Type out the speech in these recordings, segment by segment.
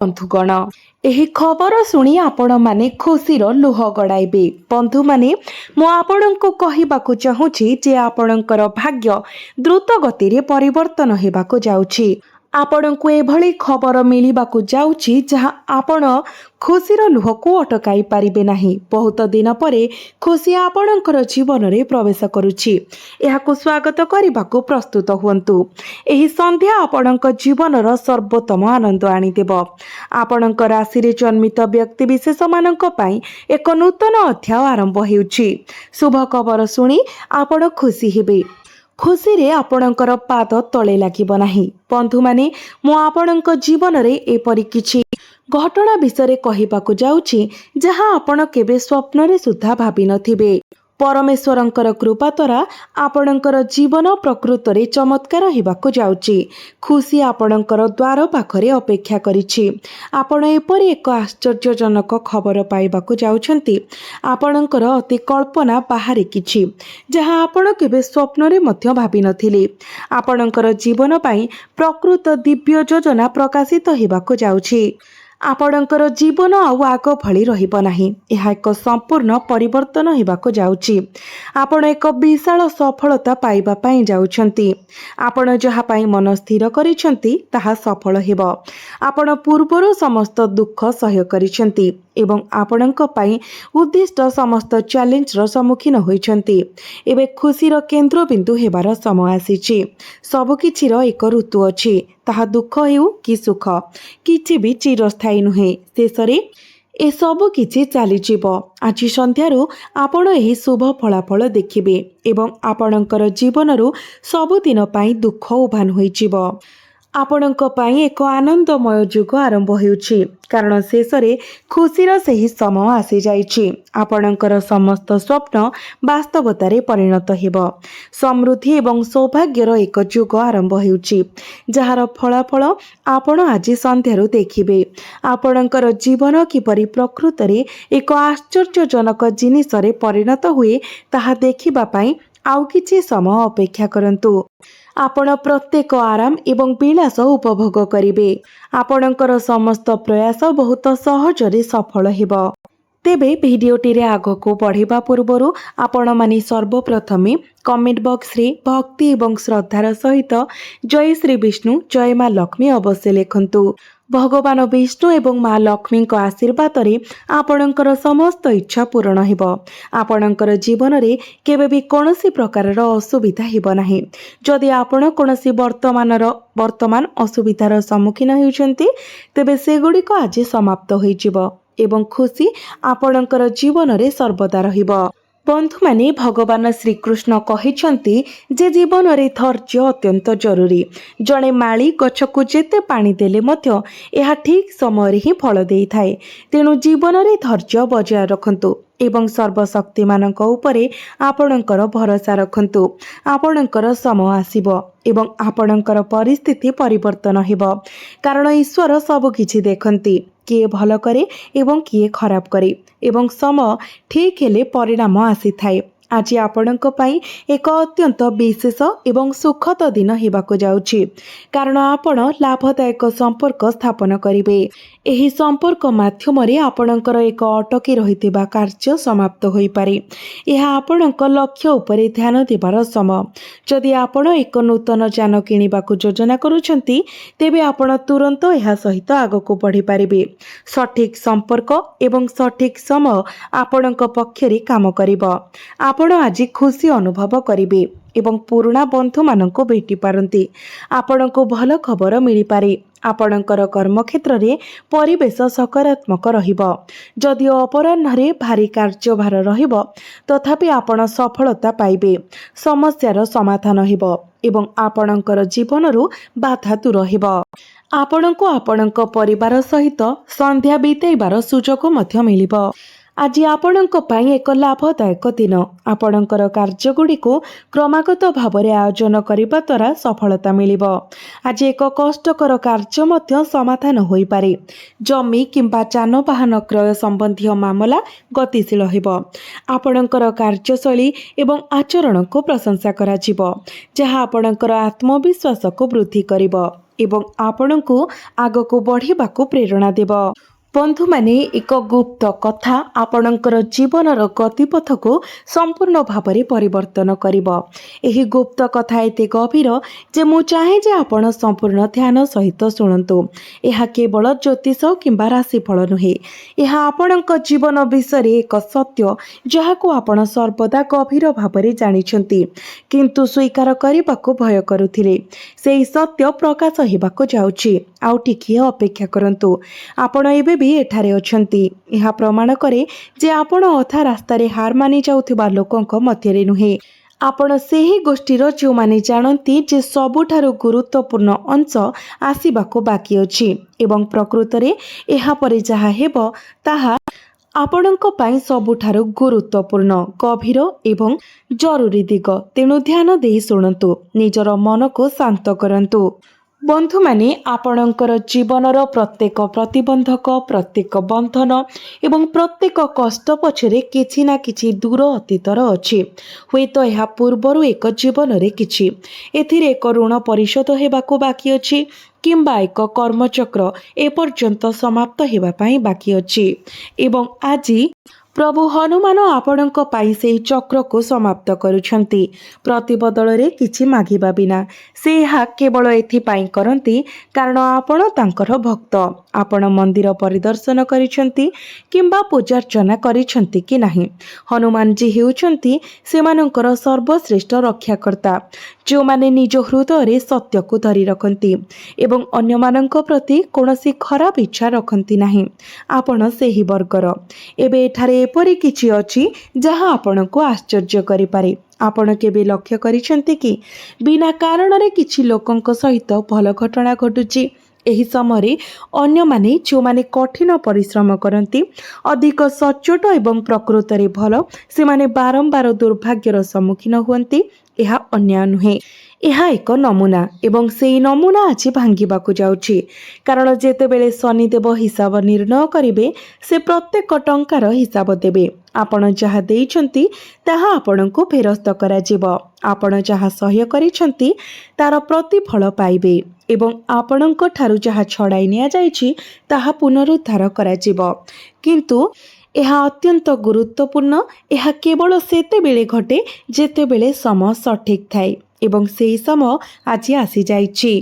बंधुगण ଏହି ଖବର ଶୁଣି ଆପଣମାନେ ଖୁସିର ଲୁହ ଗଡ଼ାଇବେ। ବନ୍ଧୁମାନେ, ମୁଁ ଆପଣଙ୍କୁ କହିବାକୁ ଚାହୁଁଛି ଯେ ଆପଣଙ୍କର ଭାଗ୍ୟ ଦ୍ରୁତ ଗତିରେ ପରିବର୍ତ୍ତନ ହେବାକୁ ଯାଉଛି। ଆପଣଙ୍କୁ ଏଭଳି ଖବର ମିଳିବାକୁ ଯାଉଛି ଯାହା ଆପଣ ଖୁସିର ଲୁହକୁ ଅଟକାଇ ପାରିବେ ନାହିଁ। ବହୁତ ଦିନ ପରେ ଖୁସି ଆପଣଙ୍କର ଜୀବନରେ ପ୍ରବେଶ କରୁଛି। ଏହାକୁ ସ୍ୱାଗତ କରିବାକୁ ପ୍ରସ୍ତୁତ ହୁଅନ୍ତୁ। ଏହି ସନ୍ଧ୍ୟା ଆପଣଙ୍କ ଜୀବନର ସର୍ବୋତ୍ତମ ଆନନ୍ଦ ଆଣିଦେବ। ଆପଣଙ୍କ ରାଶିରେ ଜନ୍ମିତ ବ୍ୟକ୍ତିବିଶେଷମାନଙ୍କ ପାଇଁ ଏକ ନୂତନ ଅଧ୍ୟାୟ ଆରମ୍ଭ ହେଉଛି। ଶୁଭ ଖବର ଶୁଣି ଆପଣ ଖୁସି ହେବେ। ଖୁସିରେ ଆପଣଙ୍କର ପାଦ ତଳେ ଲାଗିବ ନାହିଁ। ବନ୍ଧୁମାନେ, ମୁଁ ଆପଣଙ୍କ ଜୀବନରେ ଏପରି କିଛି ଘଟଣା ବିଷୟରେ କହିବାକୁ ଯାଉଛି ଯାହା ଆପଣ କେବେ ସ୍ୱପ୍ନରେ ସୁଦ୍ଧା ଭାବିନଥିବେ। ପରମେଶ୍ୱରଙ୍କର କୃପା ଦ୍ୱାରା ଆପଣଙ୍କର ଜୀବନ ପ୍ରକୃତରେ ଚମତ୍କାର ହେବାକୁ ଯାଉଛି। ଖୁସି ଆପଣଙ୍କର ଦ୍ୱାର ପାଖରେ ଅପେକ୍ଷା କରିଛି। ଆପଣ ଏପରି ଏକ ଆଶ୍ଚର୍ଯ୍ୟଜନକ ଖବର ପାଇବାକୁ ଯାଉଛନ୍ତି, ଆପଣଙ୍କର ଅତି କଳ୍ପନା ବାହାରେ କିଛି, ଯାହା ଆପଣ କେବେ ସ୍ୱପ୍ନରେ ମଧ୍ୟ ଭାବିନଥିଲେ। ଆପଣଙ୍କର ଜୀବନ ପାଇଁ ପ୍ରକୃତ ଦିବ୍ୟ ଯୋଜନା ପ୍ରକାଶିତ ହେବାକୁ ଯାଉଛି। ଆପଣଙ୍କର ଜୀବନ ଆଉ ଆଗ ଭଳି ରହିବ ନାହିଁ। ଏହା ଏକ ସମ୍ପୂର୍ଣ୍ଣ ପରିବର୍ତ୍ତନ ହେବାକୁ ଯାଉଛି। ଆପଣ ଏକ ବିଶାଳ ସଫଳତା ପାଇବା ପାଇଁ ଯାଉଛନ୍ତି। ଆପଣ ଯାହା ପାଇଁ ମନ ସ୍ଥିର କରିଛନ୍ତି ତାହା ସଫଳ ହେବ। ଆପଣ ପୂର୍ବରୁ ସମସ୍ତ ଦୁଃଖ ସହ୍ୟ କରିଛନ୍ତି ଏବଂ ଆପଣଙ୍କ ପାଇଁ ଉଦ୍ଦିଷ୍ଟ ସମସ୍ତ ଚ୍ୟାଲେଞ୍ଜର ସମ୍ମୁଖୀନ ହୋଇଛନ୍ତି। ଏବେ ଖୁସିର କେନ୍ଦ୍ରବିନ୍ଦୁ ହେବାର ସମୟ ଆସିଛି। ସବୁକିଛିର ଏକ ଋତୁ ଅଛି। ତାହା ଦୁଃଖ ହେଉ କି ସୁଖ, କିଛି ବି ଚିରସ୍ଥାୟୀ ନୁହେଁ। ଶେଷରେ ଏସବୁ କିଛି ଚାଲିଯିବ। ଆଜି ସନ୍ଧ୍ୟାରୁ ଆପଣ ଏହି ଶୁଭ ଫଳାଫଳ ଦେଖିବେ ଏବଂ ଆପଣଙ୍କର ଜୀବନରୁ ସବୁଦିନ ପାଇଁ ଦୁଃଖ ଉଭାନ ହୋଇଯିବ। ଆପଣଙ୍କ ପାଇଁ ଏକ ଆନନ୍ଦମୟ ଯୁଗ ଆରମ୍ଭ ହେଉଛି, କାରଣ ଶେଷରେ ଖୁସିର ସେହି ସମୟ ଆସିଯାଇଛି। ଆପଣଙ୍କର ସମସ୍ତ ସ୍ୱପ୍ନ ବାସ୍ତବତାରେ ପରିଣତ ହେବ। ସମୃଦ୍ଧି ଏବଂ ସୌଭାଗ୍ୟର ଏକ ଯୁଗ ଆରମ୍ଭ ହେଉଛି, ଯାହାର ଫଳାଫଳ ଆପଣ ଆଜି ସନ୍ଧ୍ୟାରୁ ଦେଖିବେ। ଆପଣଙ୍କର ଜୀବନ କିପରି ପ୍ରକୃତରେ ଏକ ଆଶ୍ଚର୍ଯ୍ୟଜନକ ଜିନିଷରେ ପରିଣତ ହୁଏ ତାହା ଦେଖିବା ପାଇଁ ଆଉ କିଛି ସମୟ ଅପେକ୍ଷା କରନ୍ତୁ। ଆପଣ ପ୍ରତ୍ୟେକ ଆରାମ ଏବଂ ବିଳାସ ଉପଭୋଗ କରିବେ। ଆପଣଙ୍କର ସମସ୍ତ ପ୍ରୟାସ ବହୁତ ସହଜରେ ସଫଳ ହେବ। ତେବେ ଭିଡ଼ିଓଟିରେ ଆଗକୁ ବଢ଼ିବା ପୂର୍ବରୁ ଆପଣମାନେ ସର୍ବପ୍ରଥମେ କମେଣ୍ଟ ବକ୍ସରେ ଭକ୍ତି ଏବଂ ଶ୍ରଦ୍ଧାର ସହିତ ଜୟ ଶ୍ରୀ ବିଷ୍ଣୁ, ଜୟ ମା ଲକ୍ଷ୍ମୀ ଅବଶ୍ୟ ଲେଖନ୍ତୁ। ଭଗବାନ ବିଷ୍ଣୁ ଏବଂ ମା ଲକ୍ଷ୍ମୀଙ୍କ ଆଶୀର୍ବାଦରେ ଆପଣଙ୍କର ସମସ୍ତ ଇଚ୍ଛା ପୂରଣ ହେବ। ଆପଣଙ୍କର ଜୀବନରେ କେବେ ବି କୌଣସି ପ୍ରକାରର ଅସୁବିଧା ହେବ ନାହିଁ। ଯଦି ଆପଣ କୌଣସି ବର୍ତ୍ତମାନ ଅସୁବିଧାର ସମ୍ମୁଖୀନ ହେଉଛନ୍ତି, ତେବେ ସେଗୁଡ଼ିକ ଆଜି ସମାପ୍ତ ହୋଇଯିବ ଏବଂ ଖୁସି ଆପଣଙ୍କର ଜୀବନରେ ସର୍ବଦା ରହିବ। ବନ୍ଧୁମାନେ, ଭଗବାନ ଶ୍ରୀକୃଷ୍ଣ କହିଛନ୍ତି ଯେ ଜୀବନରେ ଧୈର୍ଯ୍ୟ ଅତ୍ୟନ୍ତ ଜରୁରୀ। ଜଣେ ମାଳି ଗଛକୁ ଯେତେ ପାଣି ଦେଲେ ମଧ୍ୟ ଏହା ଠିକ୍ ସମୟରେ ହିଁ ଫଳ ଦେଇଥାଏ। ତେଣୁ ଜୀବନରେ ଧୈର୍ଯ୍ୟ ବଜାୟ ରଖନ୍ତୁ ଏବଂ ସର୍ବଶକ୍ତିମାନଙ୍କ ଉପରେ ଆପଣଙ୍କର ଭରସା ରଖନ୍ତୁ। ଆପଣଙ୍କର ସମୟ ଆସିବ ଏବଂ ଆପଣଙ୍କର ପରିସ୍ଥିତି ପରିବର୍ତ୍ତନ ହେବ, କାରଣ ଈଶ୍ୱର ସବୁକିଛି ଦେଖନ୍ତି। କିଏ ଭଲ କରେ ଏବଂ କିଏ ଖରାପ କରେ ଏବଂ ସମୟ ଠିକ୍ ହେଲେ ପରିଣାମ ଆସିଥାଏ। ଆଜି ଆପଣଙ୍କ ପାଇଁ ଏକ ଅତ୍ୟନ୍ତ ବିଶେଷ ଏବଂ ସୁଖଦ ଦିନ ହେବାକୁ ଯାଉଛି, କାରଣ ଆପଣ ଲାଭଦାୟକ ସମ୍ପର୍କ ସ୍ଥାପନ କରିବେ। ଏହି ସମ୍ପର୍କ ମାଧ୍ୟମରେ ଆପଣଙ୍କର ଏକ ଅଟକି ରହିଥିବା କାର୍ଯ୍ୟ ସମାପ୍ତ ହୋଇପାରେ। ଏହା ଆପଣଙ୍କ ଲକ୍ଷ୍ୟ ଉପରେ ଧ୍ୟାନ ଦେବାର ସମୟ। ଯଦି ଆପଣ ଏକ ନୂତନ ଯାନ କିଣିବାକୁ ଯୋଜନା କରୁଛନ୍ତି, ତେବେ ଆପଣ ତୁରନ୍ତ ଏହା ସହିତ ଆଗକୁ ବଢ଼ିପାରିବେ। ସଠିକ୍ ସମ୍ପର୍କ ଏବଂ ସଠିକ୍ ସମୟ ଆପଣଙ୍କ ପକ୍ଷରେ କାମ କରିବ। ଆପଣ ଆଜି ଖୁସି ଅନୁଭବ କରିବେ ଏବଂ ପୁରୁଣା ବନ୍ଧୁମାନଙ୍କୁ ଭେଟି ପାରନ୍ତି। ଆପଣଙ୍କୁ ଭଲ ଖବର ମିଳିପାରେ। ଆପଣଙ୍କର କର୍ମକ୍ଷେତ୍ରରେ ପରିବେଶ ସକାରାତ୍ମକ ରହିବ। ଯଦିଓ ଅପରାହ୍ନରେ ଭାରି କାର୍ଯ୍ୟଭାର ରହିବ, ତଥାପି ଆପଣ ସଫଳତା ପାଇବେ। ସମସ୍ୟାର ସମାଧାନ ହେବ ଏବଂ ଆପଣଙ୍କର ଜୀବନରୁ ବାଧା ଦୂର ହେବ। ଆପଣଙ୍କୁ ଆପଣଙ୍କ ପରିବାର ସହିତ ସନ୍ଧ୍ୟା ବିତାଇବାର ସୁଯୋଗ ମଧ୍ୟ ମିଳିବ। ଆଜି ଆପଣଙ୍କ ପାଇଁ ଏକ ଲାଭଦାୟକ ଦିନ। ଆପଣଙ୍କର କାର୍ଯ୍ୟଗୁଡ଼ିକୁ କ୍ରମାଗତ ଭାବରେ ଆୟୋଜନ କରିବା ଦ୍ୱାରା ସଫଳତା ମିଳିବ। ଆଜି ଏକ କଷ୍ଟକର କାର୍ଯ୍ୟ ମଧ୍ୟ ସମାଧାନ ହୋଇପାରେ। ଜମି କିମ୍ବା ଯାନବାହନ କ୍ରୟ ସମ୍ବନ୍ଧୀୟ ମାମଲା ଗତିଶୀଳ ହେବ। ଆପଣଙ୍କର କାର୍ଯ୍ୟଶୈଳୀ ଏବଂ ଆଚରଣକୁ ପ୍ରଶଂସା କରାଯିବ, ଯାହା ଆପଣଙ୍କର ଆତ୍ମବିଶ୍ୱାସକୁ ବୃଦ୍ଧି କରିବ। ଏବଂ ଆପଣଙ୍କୁ ଆଗକୁ ବଢ଼ିବାକୁ ପ୍ରେରଣା ଦେବ। ବନ୍ଧୁମାନେ, ଏକ ଗୁପ୍ତ କଥା ଆପଣଙ୍କର ଜୀବନର ଗତିପଥକୁ ସମ୍ପୂର୍ଣ୍ଣ ଭାବରେ ପରିବର୍ତ୍ତନ କରିବ। ଏହି ଗୁପ୍ତ କଥା ଏତେ ଗଭୀର ଯେ ମୁଁ ଚାହେଁ ଯେ ଆପଣ ସମ୍ପୂର୍ଣ୍ଣ ଧ୍ୟାନ ସହିତ ଶୁଣନ୍ତୁ। ଏହା କେବଳ ଜ୍ୟୋତିଷ କିମ୍ବା ରାଶିଫଳ ନୁହେଁ, ଏହା ଆପଣଙ୍କ ଜୀବନ ବିଷୟରେ ଏକ ସତ୍ୟ ଯାହାକୁ ଆପଣ ସର୍ବଦା ଗଭୀର ଭାବରେ ଜାଣିଛନ୍ତି କିନ୍ତୁ ସ୍ୱୀକାର କରିବାକୁ ଭୟ କରୁଥିଲେ। ସେହି ସତ୍ୟ ପ୍ରକାଶ ହେବାକୁ ଯାଉଛି। ଆଉ ଟିକିଏ ଅପେକ୍ଷା କରନ୍ତୁ, ଆପଣ ଏବେ ବି ଏଠାରେ ଅଛନ୍ତି। ଏହା ପ୍ରମାଣ କରେ ଯେ ଆପଣ ଅଧା ରାସ୍ତାରେ ହାର ମାନି ଯାଉଥିବା ଲୋକଙ୍କ ମଧ୍ୟରେ ନୁହେଁ। ଆପଣ ସେହି ଗୋଷ୍ଠୀର ଯେଉଁମାନେ ଜାଣନ୍ତି ଯେ ସବୁଠାରୁ ଗୁରୁତ୍ୱପୂର୍ଣ୍ଣ ଅଂଶ ଆସିବାକୁ ବାକି ଅଛି ଏବଂ ପ୍ରକୃତରେ ଏହାପରେ ଯାହା ହେବ ତାହା ଆପଣଙ୍କ ପାଇଁ ସବୁଠାରୁ ଗୁରୁତ୍ୱପୂର୍ଣ୍ଣ, ଗଭୀର ଏବଂ ଜରୁରୀ ଦିଗ। ତେଣୁ ଧ୍ୟାନ ଦେଇ ଶୁଣନ୍ତୁ, ନିଜର ମନକୁ ଶାନ୍ତ କରନ୍ତୁ। ବନ୍ଧୁମାନେ, ଆପଣଙ୍କର ଜୀବନର ପ୍ରତ୍ୟେକ ପ୍ରତିବନ୍ଧକ, ପ୍ରତ୍ୟେକ ବନ୍ଧନ ଏବଂ ପ୍ରତ୍ୟେକ କଷ୍ଟ ପଛରେ କିଛି ନା କିଛି ଦୂର ଅତୀତର ଅଛି। ହୁଏତ ଏହା ପୂର୍ବରୁ ଏକ ଜୀବନରେ କିଛି, ଏଥିରେ ଏକ ଋଣ ପରିଶୋଧ ହେବାକୁ ବାକି ଅଛି କିମ୍ବା ଏକ କର୍ମଚକ୍ର ଏପର୍ଯ୍ୟନ୍ତ ସମାପ୍ତ ହେବା ପାଇଁ ବାକି ଅଛି। ଏବଂ ଆଜି ପ୍ରଭୁ ହନୁମାନ ଆପଣଙ୍କ ପାଇଁ ସେହି ଚକ୍ରକୁ ସମାପ୍ତ କରୁଛନ୍ତି। ପ୍ରତିବଦଳରେ କିଛି ମାଗିବା ବିନା ସେ ଏହା କେବଳ ଏଥିପାଇଁ କରନ୍ତି କାରଣ ଆପଣ ତାଙ୍କର ଭକ୍ତ। ଆପଣ ମନ୍ଦିର ପରିଦର୍ଶନ କରିଛନ୍ତି କିମ୍ବା ପୂଜାର୍ଚ୍ଚନା କରିଛନ୍ତି କି ନାହିଁ, ହନୁମାନଜୀ ହେଉଛନ୍ତି ସେମାନଙ୍କର ସର୍ବଶ୍ରେଷ୍ଠ ରକ୍ଷାକର୍ତ୍ତା, ଯେଉଁମାନେ ନିଜ ହୃଦୟରେ ସତ୍ୟକୁ ଧରି ରଖନ୍ତି ଏବଂ ଅନ୍ୟମାନଙ୍କ ପ୍ରତି କୌଣସି ଖରାପ ଇଚ୍ଛା ରଖନ୍ତି ନାହିଁ। ଆପଣ ସେହି ବର୍ଗର। ଏବେ ଏଠାରେ ଏପରି କିଛି ଅଛି ଯାହା ଆପଣଙ୍କୁ ଆଶ୍ଚର୍ଯ୍ୟ କରିପାରେ। ଆପଣ କେବେ ଲକ୍ଷ୍ୟ କରିଛନ୍ତି କି ବିନା କାରଣରେ କିଛି ଲୋକଙ୍କ ସହିତ ଭଲ ଘଟଣା ଘଟୁଛି? ଏହି ସମୟରେ ଅନ୍ୟମାନେ ଯେଉଁମାନେ କଠିନ ପରିଶ୍ରମ କରନ୍ତି, ଅଧିକ ସଚ୍ଚୋଟ ଏବଂ ପ୍ରକୃତରେ ଭଲ, ସେମାନେ ବାରମ୍ବାର ଦୁର୍ଭାଗ୍ୟର ସମ୍ମୁଖୀନ ହୁଅନ୍ତି। ଏହା ଅନ୍ୟାୟ ନୁହେଁ, ଏହା ଏକ ନମୁନା ଏବଂ ସେହି ନମୁନା ଆଜି ଭାଙ୍ଗିବାକୁ ଯାଉଛି। କାରଣ ଯେତେବେଳେ ଶନିଦେବ ହିସାବ ନିର୍ଣ୍ଣୟ କରିବେ, ସେ ପ୍ରତ୍ୟେକ ଟଙ୍କାର ହିସାବ ଦେବେ। ଆପଣ ଯାହା ଦେଇଛନ୍ତି ତାହା ଆପଣଙ୍କୁ ଫେରସ୍ତ କରାଯିବ। ଆପଣ ଯାହା ସହ୍ୟ କରିଛନ୍ତି ତାର ପ୍ରତିଫଳ ପାଇବେ ଏବଂ ଆପଣଙ୍କ ଠାରୁ ଯାହା ଛଡ଼ାଇ ନିଆଯାଇଛି ତାହା ପୁନରୁଦ୍ଧାର କରାଯିବ। କିନ୍ତୁ ଏହା ଅତ୍ୟନ୍ତ ଗୁରୁତ୍ୱପୂର୍ଣ୍ଣ, ଏହା କେବଳ ସେତେବେଳେ ଘଟେ ଯେତେବେଳେ ସମୟ ସଠିକ୍ ଥାଏ ଏବଂ ସେହି ସମୟ ଆଜି ଆସିଯାଇଛି।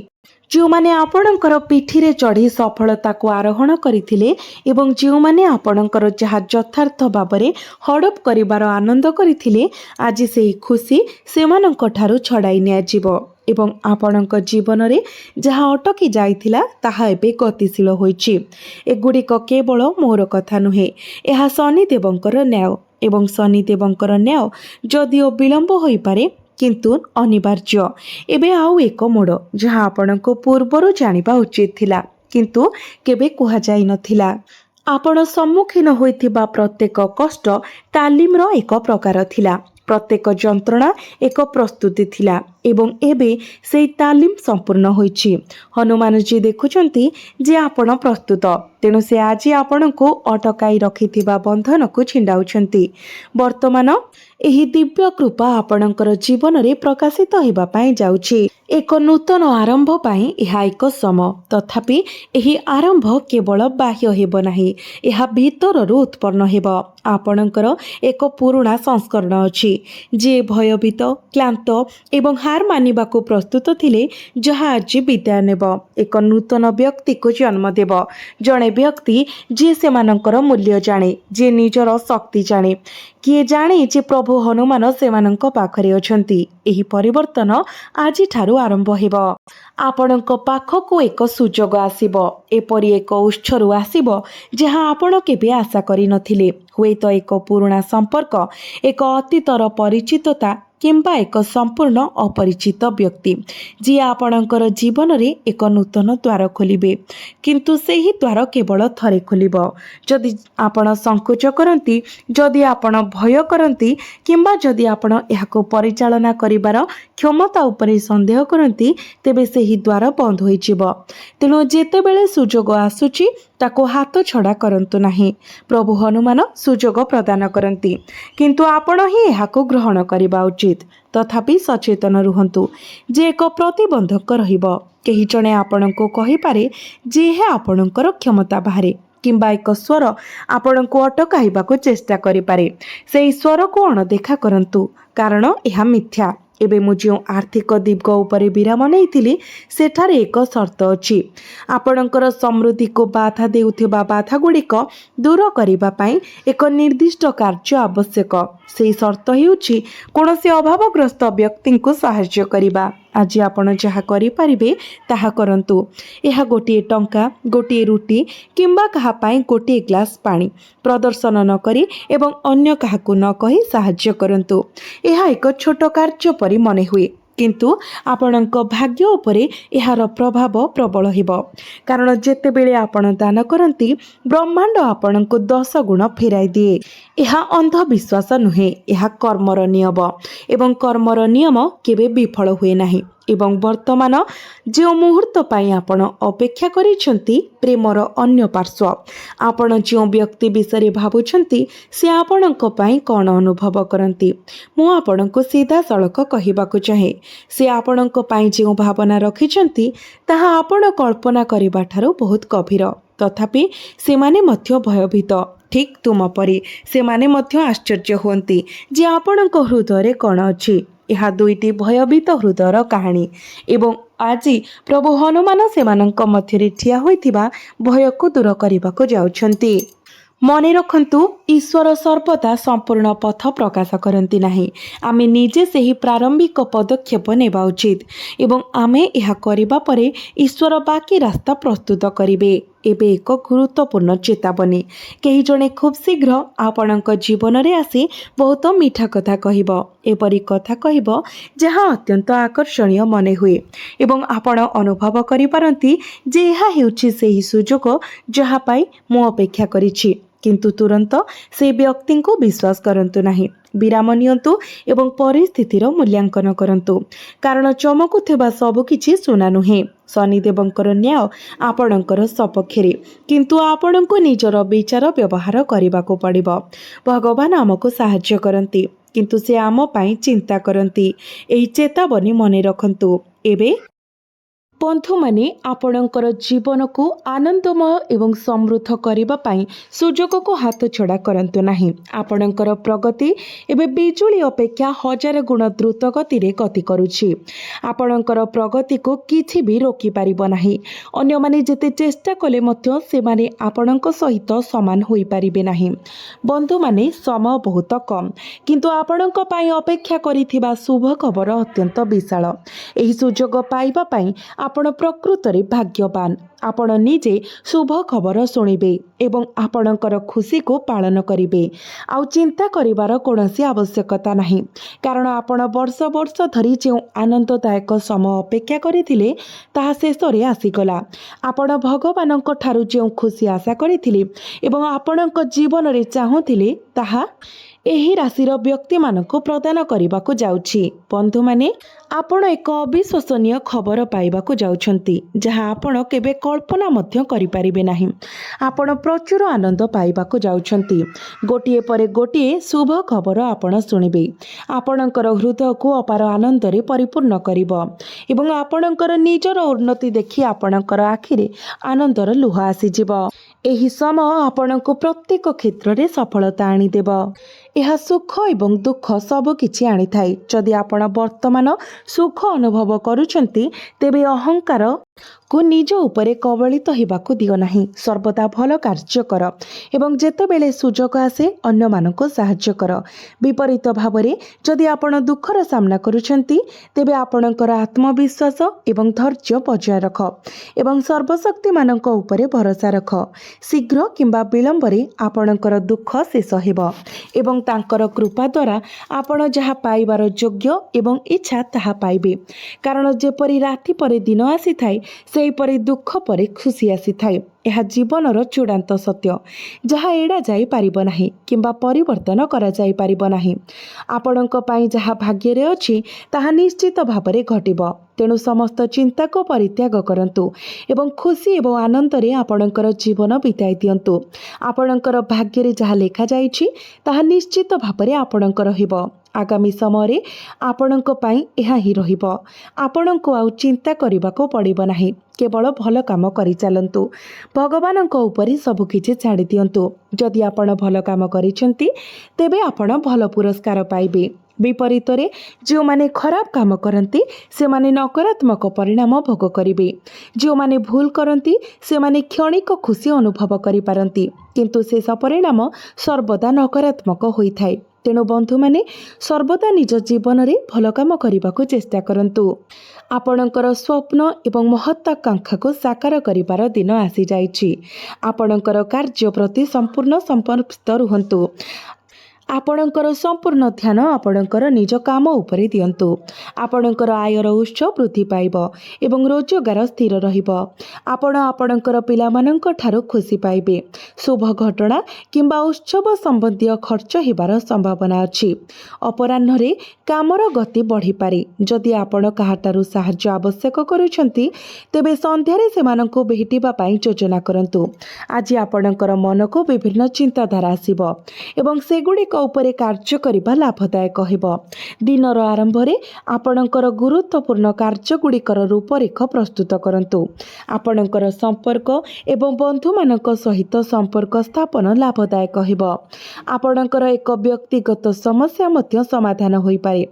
ଯେଉଁମାନେ ଆପଣଙ୍କର ପିଠିରେ ଚଢ଼ି ସଫଳତାକୁ ଆରୋହଣ କରିଥିଲେ ଏବଂ ଯେଉଁମାନେ ଆପଣଙ୍କର ଯାହା ଯଥାର୍ଥ ଭାବରେ ହଡ଼ପ କରିବାର ଆନନ୍ଦ କରିଥିଲେ, ଆଜି ସେହି ଖୁସି ସେମାନଙ୍କ ଠାରୁ ଛଡ଼ାଇ ନିଆଯିବ ଏବଂ ଆପଣଙ୍କ ଜୀବନରେ ଯାହା ଅଟକି ଯାଇଥିଲା ତାହା ଏବେ ଗତିଶୀଳ ହୋଇଛି। ଏଗୁଡ଼ିକ କେବଳ ମୋର କଥା ନୁହେଁ, ଏହା ଶନିଦେବଙ୍କର ନ୍ୟାୟ ଏବଂ ଶନିଦେବଙ୍କର ନ୍ୟାୟ ଯଦିଓ ବିଳମ୍ବ ହୋଇପାରେ କିନ୍ତୁ ଅନିବାର୍ଯ୍ୟ। ଏବେ ଆଉ ଏକ ମୋଡ଼ ଯାହା ଆପଣଙ୍କୁ ପୂର୍ବରୁ ଜାଣିବା ଉଚିତ ଥିଲା କିନ୍ତୁ କେବେ କୁହାଯାଇନଥିଲା। ଆପଣ ସମ୍ମୁଖୀନ ହୋଇଥିବା ପ୍ରତ୍ୟେକ କଷ୍ଟ ତାଲିମର ଏକ ପ୍ରକାର ଥିଲା। ପ୍ରତ୍ୟେକ ଯନ୍ତ୍ରଣା ଏକ ପ୍ରସ୍ତୁତି ଥିଲା ଏବଂ ଏବେ ସେହି ତାଲିମ ସମ୍ପୂର୍ଣ୍ଣ ହୋଇଛି। ହନୁମାନଜୀ ଦେଖୁଛନ୍ତି ଯେ ଆପଣ ପ୍ରସ୍ତୁତ, ତେଣୁ ସେ ଆଜି ଆପଣଙ୍କୁ ଅଟକାଇ ରଖିଥିବା ବନ୍ଧନକୁ ଛିଣ୍ଡାଉଛନ୍ତି। ବର୍ତ୍ତମାନ ଏହି ଦିବ୍ୟ କୃପା ଆପଣଙ୍କର ଜୀବନରେ ପ୍ରକାଶିତ ହେବା ପାଇଁ ଯାଉଛି। ଏକ ନୂତନ ଆରମ୍ଭ ପାଇଁ ଏହା ଏକ ସମୟ। ତଥାପି ଏହି ଆରମ୍ଭ କେବଳ ବାହ୍ୟ ହେବ ନାହିଁ, ଏହା ଭିତରରୁ ଉତ୍ପନ୍ନ ହେବ। ଆପଣଙ୍କର ଏକ ପୁରୁଣା ସଂସ୍କରଣ ଅଛି, ଯିଏ ଭୟଭୀତ, କ୍ଳାନ୍ତ ଏବଂ ହାର ମାନିବାକୁ ପ୍ରସ୍ତୁତ ଥିଲେ, ଯାହା ଆଜି ବିଦାୟ ନେବ। ଏକ ନୂତନ ବ୍ୟକ୍ତିକୁ ଜନ୍ମ ଦେବ, ଜଣେ ବ୍ୟକ୍ତି ଯିଏ ସେମାନଙ୍କର ମୂଲ୍ୟ ଜାଣେ, ଯିଏ ନିଜର ଶକ୍ତି ଜାଣେ, କିଏ ଜାଣେ ଯେ ପ୍ରଭୁ ହନୁମାନ ସେମାନଙ୍କ ପାଖରେ ଅଛନ୍ତି। ଏହି ପରିବର୍ତ୍ତନ ଆଜିଠାରୁ ଆରମ୍ଭ ହେବ। ଆପଣଙ୍କ ପାଖକୁ ଏକ ସୁଯୋଗ ଆସିବ, ଏପରି ଏକ ଉତ୍ସରୁ ଆସିବ ଯାହା ଆପଣ କେବେ ଆଶା କରିନଥିଲେ। ହୁଏତ ଏକ ପୁରୁଣା ସମ୍ପର୍କ, ଏକ ଅତୀତର ପରିଚିତତା କିମ୍ବା ଏକ ସମ୍ପୂର୍ଣ୍ଣ ଅପରିଚିତ ବ୍ୟକ୍ତି ଯିଏ ଆପଣଙ୍କର ଜୀବନରେ ଏକ ନୂତନ ଦ୍ୱାର ଖୋଲିବେ। କିନ୍ତୁ ସେହି ଦ୍ୱାର କେବଳ ଥରେ ଖୋଲିବ। ଯଦି ଆପଣ ସଂକୋଚ କରନ୍ତି, ଯଦି ଆପଣ ଭୟ କରନ୍ତି କିମ୍ବା ଯଦି ଆପଣ ଏହାକୁ ପରିଚାଳନା କରିବାର କ୍ଷମତା ଉପରେ ସନ୍ଦେହ କରନ୍ତି, ତେବେ ସେହି ଦ୍ୱାର ବନ୍ଦ ହୋଇଯିବ। ତେଣୁ ଯେତେବେଳେ ସୁଯୋଗ ଆସୁଛି ତାକୁ ହାତ ଛଡ଼ା କରନ୍ତୁ ନାହିଁ। ପ୍ରଭୁ ହନୁମାନ ସୁଯୋଗ ପ୍ରଦାନ କରନ୍ତି, କିନ୍ତୁ ଆପଣ ହିଁ ଏହାକୁ ଗ୍ରହଣ କରିବା ଉଚିତ। ତଥାପି ସଚେତନ ରୁହନ୍ତୁ ଯେ ଏକ ପ୍ରତିବନ୍ଧକ ରହିବ। କେହି ଜଣେ ଆପଣଙ୍କୁ କହିପାରେ ଯେ ଏହା ଆପଣଙ୍କର କ୍ଷମତା ବାହାରେ, କିମ୍ବା ଏକ ସ୍ୱର ଆପଣଙ୍କୁ ଅଟକାଇବାକୁ ଚେଷ୍ଟା କରିପାରେ। ସେହି ସ୍ୱରକୁ ଅଣଦେଖା କରନ୍ତୁ, କାରଣ ଏହା ମିଥ୍ୟା। ଏବେ ମୁଁ ଯେଉଁ ଆର୍ଥିକ ଦିଗ ଉପରେ ବିରାମ ନେଇଥିଲି, ସେଠାରେ ଏକ ସର୍ତ୍ତ ଅଛି। ଆପଣଙ୍କର ସମୃଦ୍ଧିକୁ ବାଧା ଦେଉଥିବା ବାଧାଗୁଡ଼ିକ ଦୂର କରିବା ପାଇଁ ଏକ ନିର୍ଦ୍ଦିଷ୍ଟ କାର୍ଯ୍ୟ ଆବଶ୍ୟକ। ସେହି ସର୍ତ୍ତ ହେଉଛି କୌଣସି ଅଭାବଗ୍ରସ୍ତ ବ୍ୟକ୍ତିଙ୍କୁ ସାହାଯ୍ୟ କରିବା। ଆଜି ଆପଣ ଯାହା କରିପାରିବେ ତାହା କରନ୍ତୁ। ଏହା ଗୋଟିଏ ଟଙ୍କା, ଗୋଟିଏ ରୁଟି କିମ୍ବା କାହା ପାଇଁ ଗୋଟିଏ ଗ୍ଲାସ୍ ପାଣି ପ୍ରଦର୍ଶନ ନ କରି ଏବଂ ଅନ୍ୟ କାହାକୁ ନ କହି ସାହାଯ୍ୟ କରନ୍ତୁ। ଏହା ଏକ ଛୋଟ କାର୍ଯ୍ୟ ପରି ମନେ ହୁଏ, କିନ୍ତୁ ଆପଣଙ୍କ ଭାଗ୍ୟ ଉପରେ ଏହାର ପ୍ରଭାବ ପ୍ରବଳ ହେବ। କାରଣ ଯେତେବେଳେ ଆପଣ ଦାନ କରନ୍ତି, ବ୍ରହ୍ମାଣ୍ଡ ଆପଣଙ୍କୁ 10 ଗୁଣ ଫେରାଇ ଦିଏ। ଏହା ଅନ୍ଧବିଶ୍ୱାସ ନୁହେଁ, ଏହା କର୍ମର ନିୟମ, ଏବଂ କର୍ମର ନିୟମ କେବେ ବିଫଳ ହୁଏ ନାହିଁ। ଏବଂ ବର୍ତ୍ତମାନ ଯେଉଁ ମୁହୂର୍ତ୍ତ ପାଇଁ ଆପଣ ଅପେକ୍ଷା କରିଛନ୍ତି, ପ୍ରେମର ଅନ୍ୟ ପାର୍ଶ୍ୱ। ଆପଣ ଯେଉଁ ବ୍ୟକ୍ତି ବିଷୟରେ ଭାବୁଛନ୍ତି, ସେ ଆପଣଙ୍କ ପାଇଁ କ'ଣ ଅନୁଭବ କରନ୍ତି? ମୁଁ ଆପଣଙ୍କୁ ସିଧାସଳଖ କହିବାକୁ ଚାହେଁ, ସେ ଆପଣଙ୍କ ପାଇଁ ଯେଉଁ ଭାବନା ରଖିଛନ୍ତି, ତାହା ଆପଣ କଳ୍ପନା କରିବା ଠାରୁ ବହୁତ ଗଭୀର। ତଥାପି ସେମାନେ ମଧ୍ୟ ଭୟଭୀତ, ଠିକ୍ ତୁମ ପରି। ସେମାନେ ମଧ୍ୟ ଆଶ୍ଚର୍ଯ୍ୟ ହୁଅନ୍ତି ଯେ ଆପଣଙ୍କ ହୃଦୟରେ କ'ଣ ଅଛି। ଏହା 2ଟି ଭୟଭୀତ ହୃଦୟର କାହାଣୀ, ଏବଂ ଆଜି ପ୍ରଭୁ ହନୁମାନ ସେମାନଙ୍କ ମଧ୍ୟରେ ଠିଆ ହୋଇଥିବା ଭୟକୁ ଦୂର କରିବାକୁ ଯାଉଛନ୍ତି। ମନେ ରଖନ୍ତୁ, ଈଶ୍ୱର ସର୍ବଦା ସମ୍ପୂର୍ଣ୍ଣ ପଥ ପ୍ରକାଶ କରନ୍ତି ନାହିଁ। ଆମେ ନିଜେ ସେହି ପ୍ରାରମ୍ଭିକ ପଦକ୍ଷେପ ନେବା ଉଚିତ, ଏବଂ ଆମେ ଏହା କରିବା ପରେ ଈଶ୍ୱର ବାକି ରାସ୍ତା ପ୍ରସ୍ତୁତ କରିବେ। ଏବେ ଏକ ଗୁରୁତ୍ୱପୂର୍ଣ୍ଣ ଚେତାବନୀ। କେହି ଜଣେ ଖୁବ୍ ଶୀଘ୍ର ଆପଣଙ୍କ ଜୀବନରେ ଆସି ବହୁତ ମିଠା କଥା କହିବ। ଏପରି କଥା କହିବ ଯାହା ଅତ୍ୟନ୍ତ ଆକର୍ଷଣୀୟ ମନେ ହୁଏ, ଏବଂ ଆପଣ ଅନୁଭବ କରିପାରନ୍ତି ଯେ ଏହା ହେଉଛି ସେହି ସୁଯୋଗ ଯାହା ପାଇଁ ମୁଁ ଅପେକ୍ଷା କରିଛି। କିନ୍ତୁ ତୁରନ୍ତ ସେହି ବ୍ୟକ୍ତିଙ୍କୁ ବିଶ୍ୱାସ କରନ୍ତୁ ନାହିଁ। ବିରାମ ନିଅନ୍ତୁ ଏବଂ ପରିସ୍ଥିତିର ମୂଲ୍ୟାଙ୍କନ କରନ୍ତୁ, କାରଣ ଚମକୁଥିବା ସବୁକିଛି ସୁନା ନୁହେଁ। ଶନିଦେବଙ୍କର ନ୍ୟାୟ ଆପଣଙ୍କର ସପକ୍ଷରେ, କିନ୍ତୁ ଆପଣଙ୍କୁ ନିଜର ବିଚାର ବ୍ୟବହାର କରିବାକୁ ପଡ଼ିବ। ଭଗବାନ ଆମକୁ ସାହାଯ୍ୟ କରନ୍ତି, କିନ୍ତୁ ସେ ଆମ ପାଇଁ ଚିନ୍ତା କରନ୍ତି। ଏହି ଚେତାବନୀ ମନେ ରଖନ୍ତୁ। ଏବେ ବନ୍ଧୁମାନେ, ଆପଣଙ୍କର ଜୀବନକୁ ଆନନ୍ଦମୟ ଏବଂ ସମୃଦ୍ଧ କରିବା ପାଇଁ ସୁଯୋଗକୁ ହାତଛଡ଼ା କରନ୍ତୁ ନାହିଁ। ଆପଣଙ୍କର ପ୍ରଗତି ଏବେ ବିଜୁଳି ଅପେକ୍ଷା 1000 ଗୁଣ ଦ୍ରୁତ ଗତିରେ ଗତି କରୁଛି। ଆପଣଙ୍କର ପ୍ରଗତିକୁ କିଛି ବି ରୋକିପାରିବ ନାହିଁ। ଅନ୍ୟମାନେ ଯେତେ ଚେଷ୍ଟା କଲେ ମଧ୍ୟ ସେମାନେ ଆପଣଙ୍କ ସହିତ ସମାନ ହୋଇପାରିବେ ନାହିଁ। ବନ୍ଧୁମାନେ, ସମୟ ବହୁତ କମ୍, କିନ୍ତୁ ଆପଣଙ୍କ ପାଇଁ ଅପେକ୍ଷା କରିଥିବା ଶୁଭ ଖବର ଅତ୍ୟନ୍ତ ବିଶାଳ। ଏହି ସୁଯୋଗ ପାଇବା ପାଇଁ ଆପଣ ପ୍ରକୃତରେ ଭାଗ୍ୟବାନ। ଆପଣ ନିଜେ ଶୁଭ ଖବର ଶୁଣିବେ ଏବଂ ଆପଣଙ୍କର ଖୁସିକୁ ପାଳନ କରିବେ। ଆଉ ଚିନ୍ତା କରିବାର କୌଣସି ଆବଶ୍ୟକତା ନାହିଁ, କାରଣ ଆପଣ ବର୍ଷ ବର୍ଷ ଧରି ଯେଉଁ ଆନନ୍ଦଦାୟକ ସମୟ ଅପେକ୍ଷା କରିଥିଲେ, ତାହା ଶେଷରେ ଆସିଗଲା। ଆପଣ ଭଗବାନଙ୍କ ଠାରୁ ଯେଉଁ ଖୁସି ଆଶା କରିଥିଲେ ଏବଂ ଆପଣଙ୍କ ଜୀବନରେ ଚାହୁଁଥିଲେ, ତାହା ଏହି ରାଶିର ବ୍ୟକ୍ତିମାନଙ୍କୁ ପ୍ରଦାନ କରିବାକୁ ଯାଉଛି। ବନ୍ଧୁମାନେ, ଆପଣ ଏକ ଅବିଶ୍ୱସନୀୟ ଖବର ପାଇବାକୁ ଯାଉଛନ୍ତି, ଯାହା ଆପଣ କେବେ କଳ୍ପନା ମଧ୍ୟ କରିପାରିବେ ନାହିଁ। ଆପଣ ପ୍ରଚୁର ଆନନ୍ଦ ପାଇବାକୁ ଯାଉଛନ୍ତି। ଗୋଟିଏ ପରେ ଗୋଟିଏ ଶୁଭ ଖବର ଆପଣ ଶୁଣିବେ। ଆପଣଙ୍କର ହୃଦୟକୁ ଅପାର ଆନନ୍ଦରେ ପରିପୂର୍ଣ୍ଣ କରିବ, ଏବଂ ଆପଣଙ୍କର ନିଜର ଉନ୍ନତି ଦେଖି ଆପଣଙ୍କର ଆଖିରେ ଆନନ୍ଦର ଲୁହ ଆସିଯିବ। ଏହି ସମୟ ଆପଣଙ୍କୁ ପ୍ରତ୍ୟେକ କ୍ଷେତ୍ରରେ ସଫଳତା ଆଣିଦେବ। ଏହା ସୁଖ ଏବଂ ଦୁଃଖ ସବୁକିଛି ଆଣିଥାଏ। ଯଦି ଆପଣ ବର୍ତ୍ତମାନ ସୁଖ ଅନୁଭବ କରୁଛନ୍ତି, ତେବେ ଅହଙ୍କାରକୁ ନିଜ ଉପରେ କବଳିତ ହେବାକୁ ଦିଅ ନାହିଁ। ସର୍ବଦା ଭଲ କାର୍ଯ୍ୟ କର ଏବଂ ଯେତେବେଳେ ସୁଯୋଗ ଆସେ, ଅନ୍ୟମାନଙ୍କୁ ସାହାଯ୍ୟ କର। ବିପରୀତ ଭାବରେ, ଯଦି ଆପଣ ଦୁଃଖର ସାମ୍ନା କରୁଛନ୍ତି, ତେବେ ଆପଣଙ୍କର ଆତ୍ମବିଶ୍ୱାସ ଏବଂ ଧୈର୍ଯ୍ୟ ବଜାୟ ରଖ ଏବଂ ସର୍ବଶକ୍ତିମାନଙ୍କ ଉପରେ ଭରସା ରଖ। ଶୀଘ୍ର କିମ୍ବା ବିଳମ୍ବରେ ଆପଣଙ୍କର ଦୁଃଖ ଶେଷ ହେବ, ଏବଂ ତାଙ୍କର କୃପା ଦ୍ୱାରା ଆପଣ ଯାହା ପାଇବାର ଯୋଗ୍ୟ ଏବଂ ଇଚ୍ଛା ତାହା ପାଇବେ। କାରଣ ଯେପରି ରାତି ପରେ ଦିନ ଆସିଥାଏ, ସେହିପରି ଦୁଃଖ ପରେ ଖୁସି ଆସିଥାଏ। ଏହା ଜୀବନର ଚୂଡ଼ାନ୍ତ ସତ୍ୟ, ଯାହା ଏଡ଼ା ଯାଇପାରିବ ନାହିଁ କିମ୍ବା ପରିବର୍ତ୍ତନ କରାଯାଇପାରିବ ନାହିଁ। ଆପଣଙ୍କ ପାଇଁ ଯାହା ଭାଗ୍ୟରେ ଅଛି ତାହା ନିଶ୍ଚିତ ଭାବରେ ଘଟିବ। ତେଣୁ ସମସ୍ତ ଚିନ୍ତାକୁ ପରିତ୍ୟାଗ କରନ୍ତୁ ଏବଂ ଖୁସି ଏବଂ ଆନନ୍ଦରେ ଆପଣଙ୍କର ଜୀବନ ବିତାଇ ଦିଅନ୍ତୁ। ଆପଣଙ୍କର ଭାଗ୍ୟରେ ଯାହା ଲେଖାଯାଇଛି ତାହା ନିଶ୍ଚିତ ଭାବରେ ଆପଣଙ୍କର ହେବ। ଆଗାମୀ ସମୟରେ ଆପଣଙ୍କ ପାଇଁ ଏହା ହିଁ ରହିବ। ଆପଣଙ୍କୁ ଆଉ ଚିନ୍ତା କରିବାକୁ ପଡ଼ିବ ନାହିଁ। କେବଳ ଭଲ କାମ କରିଚାଲନ୍ତୁ। ଭଗବାନଙ୍କ ଉପରେ ସବୁକିଛି ଛାଡ଼ି ଦିଅନ୍ତୁ। ଯଦି ଆପଣ ଭଲ କାମ କରିଛନ୍ତି ତେବେ ଆପଣ ଭଲ ପୁରସ୍କାର ପାଇବେ। ବିପରୀତରେ ଯେଉଁମାନେ ଖରାପ କାମ କରନ୍ତି ସେମାନେ ନକାରାତ୍ମକ ପରିଣାମ ଭୋଗ କରିବେ। ଯେଉଁମାନେ ଭୁଲ କରନ୍ତି ସେମାନେ କ୍ଷଣିକ ଖୁସି ଅନୁଭବ କରିପାରନ୍ତି, କିନ୍ତୁ ଶେଷ ପରିଣାମ ସର୍ବଦା ନକାରାତ୍ମକ ହୋଇଥାଏ। ତେଣୁ ବନ୍ଧୁମାନେ ସର୍ବଦା ନିଜ ଜୀବନରେ ଭଲ କାମ କରିବାକୁ ଚେଷ୍ଟା କରନ୍ତୁ। ଆପଣଙ୍କର ସ୍ୱପ୍ନ ଏବଂ ମହତ୍ୱାକାଂକ୍ଷାକୁ ସାକାର କରିବାର ଦିନ ଆସିଯାଇଛି। ଆପଣଙ୍କର କାର୍ଯ୍ୟ ପ୍ରତି ସମ୍ପୂର୍ଣ୍ଣ ସମର୍ପିତ ରୁହନ୍ତୁ। ଆପଣଙ୍କର ସମ୍ପୂର୍ଣ୍ଣ ଧ୍ୟାନ ଆପଣଙ୍କର ନିଜ କାମ ଉପରେ ଦିଅନ୍ତୁ। ଆପଣଙ୍କର ଆୟର ଉତ୍ସ ବୃଦ୍ଧି ପାଇବ ଏବଂ ରୋଜଗାର ସ୍ଥିର ରହିବ। ଆପଣ ଆପଣଙ୍କର ପିଲାମାନଙ୍କ ଠାରୁ ଖୁସି ପାଇବେ। ଶୁଭ ଘଟଣା କିମ୍ବା ଉତ୍ସବ ସମ୍ବନ୍ଧୀୟ ଖର୍ଚ୍ଚ ହେବାର ସମ୍ଭାବନା ଅଛି। ଅପରାହ୍ନରେ କାମର ଗତି ବଢ଼ିପାରେ। ଯଦି ଆପଣ କାହାଠାରୁ ସାହାଯ୍ୟ ଆବଶ୍ୟକ କରୁଛନ୍ତି ତେବେ ସନ୍ଧ୍ୟାରେ ସେମାନଙ୍କୁ ଭେଟିବା ପାଇଁ ଯୋଜନା କରନ୍ତୁ। ଆଜି ଆପଣଙ୍କର ମନକୁ ବିଭିନ୍ନ ଚିନ୍ତାଧାରା ଆସିବ ଏବଂ ସେଗୁଡ଼ିକ ଉପରେ କାର୍ଯ୍ୟ କରିବା ଲାଭଦାୟକ ହେବ। ଦିନର ଆରମ୍ଭରେ ଆପଣଙ୍କର ଗୁରୁତ୍ୱପୂର୍ଣ୍ଣ କାର୍ଯ୍ୟଗୁଡ଼ିକର ରୂପରେଖ ପ୍ରସ୍ତୁତ କରନ୍ତୁ। ଆପଣଙ୍କର ସମ୍ପର୍କ ଏବଂ ବନ୍ଧୁମାନଙ୍କ ସହିତ ସମ୍ପର୍କ ସ୍ଥାପନ ଲାଭଦାୟକ ହେବ। ଆପଣଙ୍କର ଏକ ବ୍ୟକ୍ତିଗତ ସମସ୍ୟା ମଧ୍ୟ ସମାଧାନ ହୋଇପାରେ,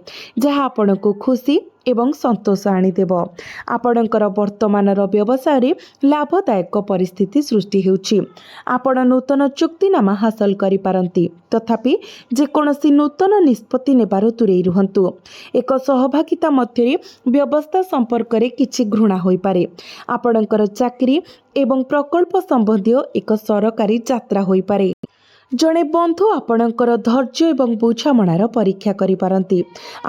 ଯାହା ଆପଣଙ୍କୁ ଖୁସି ଏବଂ ସନ୍ତୋଷ ଆଣିଦେବ। ଆପଣଙ୍କର ବର୍ତ୍ତମାନର ବ୍ୟବସାୟରେ ଲାଭଦାୟକ ପରିସ୍ଥିତି ସୃଷ୍ଟି ହେଉଛି। ଆପଣ ନୂତନ ଚୁକ୍ତିନାମା ହାସଲ କରିପାରନ୍ତି। ତଥାପି ଯେକୌଣସି ନୂତନ ନିଷ୍ପତ୍ତି ନେବାରୁ ଦୂରେଇ ରୁହନ୍ତୁ। ଏକ ସହଭାଗିତା ମଧ୍ୟରେ ବ୍ୟବସ୍ଥା ସମ୍ପର୍କରେ କିଛି ଘୃଣା ହୋଇପାରେ। ଆପଣଙ୍କର ଚାକିରି ଏବଂ ପ୍ରକଳ୍ପ ସମ୍ବନ୍ଧୀୟ ଏକ ସରକାରୀ ଯାତ୍ରା ହୋଇପାରେ। ଜଣେ ବନ୍ଧୁ ଆପଣଙ୍କର ଧୈର୍ଯ୍ୟ ଏବଂ ବୁଝାମଣାର ପରୀକ୍ଷା କରିପାରନ୍ତି।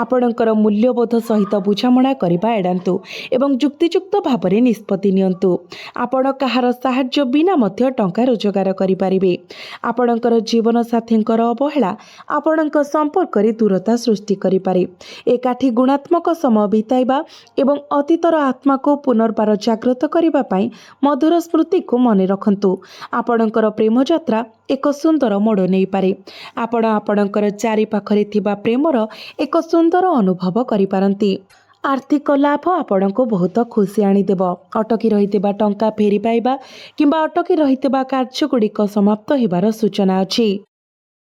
ଆପଣଙ୍କର ମୂଲ୍ୟବୋଧ ସହିତ ବୁଝାମଣା କରିବା ଏଡ଼ାନ୍ତୁ ଏବଂ ଯୁକ୍ତିଯୁକ୍ତ ଭାବରେ ନିଷ୍ପତ୍ତି ନିଅନ୍ତୁ। ଆପଣ କାହାର ସାହାଯ୍ୟ ବିନା ମଧ୍ୟ ଟଙ୍କା ରୋଜଗାର କରିପାରିବେ। ଆପଣଙ୍କର ଜୀବନସାଥୀଙ୍କର ଅବହେଳା ଆପଣଙ୍କ ସମ୍ପର୍କରେ ଦୂରତା ସୃଷ୍ଟି କରିପାରେ। ଏକାଠି ଗୁଣାତ୍ମକ ସମୟ ବିତାଇବା ଏବଂ ଅତୀତର ଆତ୍ମାକୁ ପୁନର୍ବାର ଜାଗ୍ରତ କରିବା ପାଇଁ ମଧୁର ସ୍ମୃତିକୁ ମନେ ରଖନ୍ତୁ। ଆପଣଙ୍କର ପ୍ରେମଯାତ୍ରା ଏକ ସୁନ୍ଦର ମୋଡ଼ ନେଇପାରେ। ଆପଣ ଆପଣଙ୍କର ଚାରିପାଖରେ ଥିବା ପ୍ରେମର ଏକ ସୁନ୍ଦର ଅନୁଭବ କରିପାରନ୍ତି। ଆର୍ଥିକ ଲାଭ ଆପଣଙ୍କୁ ବହୁତ ଖୁସି ଆଣିଦେବ। ଅଟକି ରହିଥିବା ଟଙ୍କା ଫେରି ପାଇବା କିମ୍ବା ଅଟକି ରହିଥିବା କାର୍ଯ୍ୟଗୁଡ଼ିକ ସମାପ୍ତ ହେବାର ସୂଚନା ଅଛି।